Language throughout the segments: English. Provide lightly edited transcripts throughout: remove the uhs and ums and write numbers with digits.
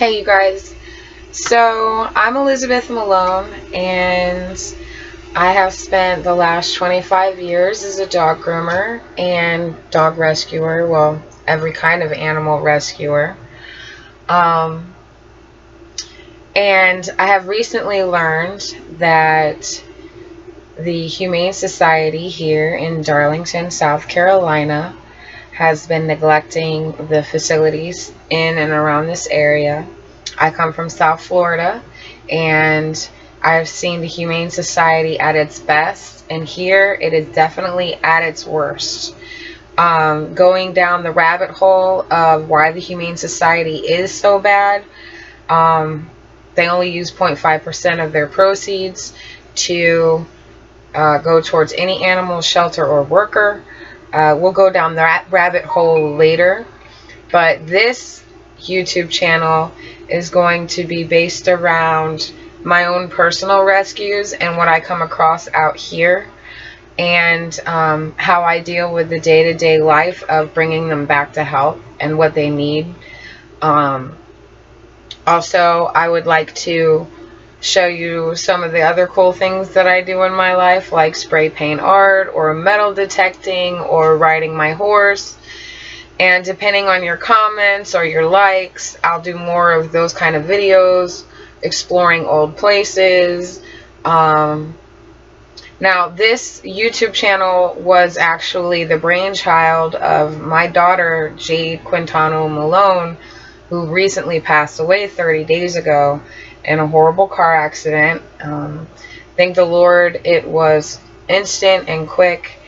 Hey you guys, so I'm Elizabeth Malone and I have spent the last 25 years as a dog groomer and dog rescuer, well, every kind of animal rescuer. Um, and I have recently learned that the Humane Society here in Darlington, South Carolina has been neglecting the facilities in and around this area. I come from South Florida, and I've seen the Humane Society at its best, and here it is definitely at its worst. Going down the rabbit hole of why the Humane Society is so bad, they only use 0.5% of their proceeds to go towards any animal, shelter, or worker. We'll go down that rabbit hole later, but this YouTube channel is going to be based around my own personal rescues and what I come across out here, and how I deal with the day-to-day life of bringing them back to health and what they need. Also, I would like to show you some of the other cool things that I do in my life, like spray paint art or metal detecting or riding my horse. And depending on your comments or your likes, I'll do more of those kind of videos, exploring old places. Now, this YouTube channel was actually the brainchild of my daughter, Jade Quintano Malone, who recently passed away 30 days ago in a horrible car accident. Thank the Lord it was instant and quick.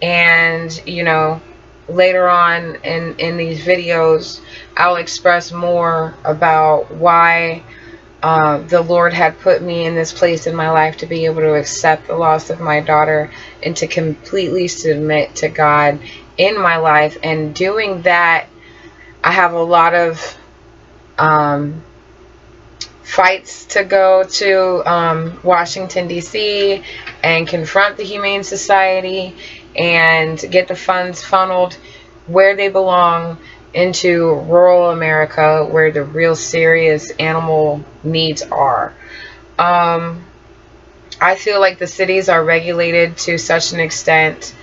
And, you know, later on in these videos, I'll express more about why the Lord had put me in this place in my life to be able to accept the loss of my daughter and to completely submit to God in my life. And doing that, I have a lot of fights to go to Washington, D.C. and confront the Humane Society and get the funds funneled where they belong, into rural America where the real serious animal needs are. I feel like the cities are regulated to such an extent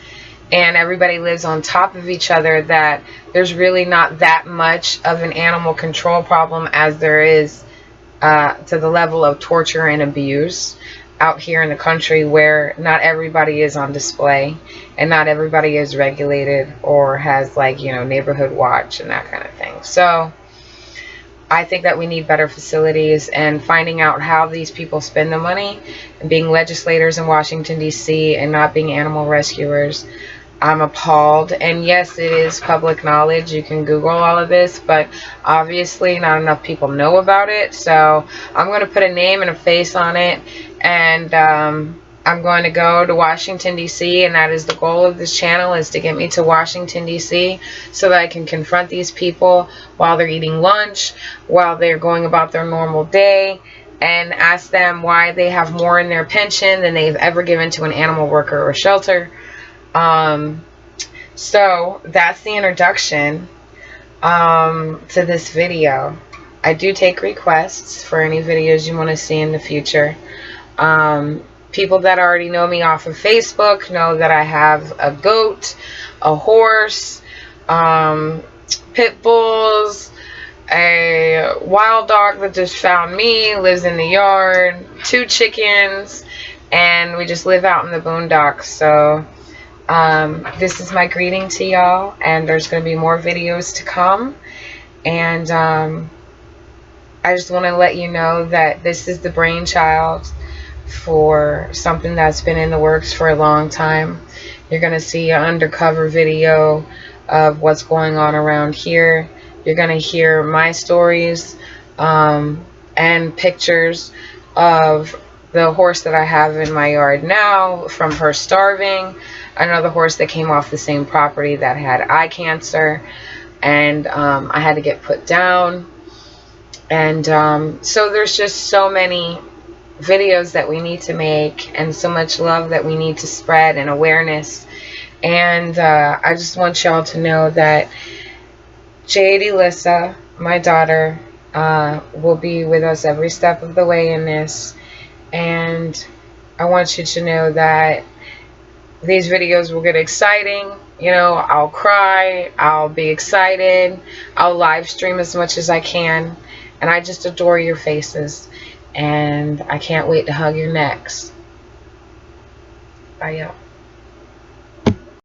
and everybody lives on top of each other that there's really not that much of an animal control problem as there is to the level of torture and abuse out here in the country, where not everybody is on display and not everybody is regulated or has, like, you know, neighborhood watch and that kind of thing. So I think that we need better facilities, and finding out how these people spend the money and being legislators in Washington, D.C. and not being animal rescuers, I'm appalled. And yes, it is public knowledge. You can Google all of this, but obviously not enough people know about it. So I'm going to put a name and a face on it, and I'm going to go to Washington, D.C., and that is the goal of this channel, is to get me to Washington, D.C., so that I can confront these people while they're eating lunch, while they're going about their normal day, and ask them why they have more in their pension than they've ever given to an animal worker or shelter. So that's the introduction to this video. I do take requests for any videos you want to see in the future. People that already know me off of Facebook know that I have a goat, a horse, pit bulls, a wild dog that just found me, lives in the yard, 2 chickens, and we just live out in the boondocks. So this is my greeting to y'all, and there's going to be more videos to come. And I just want to let you know that this is the brainchild for something that's been in the works for a long time. You're going to see an undercover video of what's going on around here. You're going to hear my stories and pictures of the horse that I have in my yard now, from her starving, another horse that came off the same property that had eye cancer, and I had to get put down. And so there's just so many videos that we need to make, and so much love that we need to spread, and awareness. And I just want y'all to know that Jade Elissa, my daughter, will be with us every step of the way in this. And I want you to know that these videos will get exciting. You know, I'll cry, I'll be excited, I'll live stream as much as I can. And I just adore your faces. And I can't wait to hug your necks. Bye, y'all.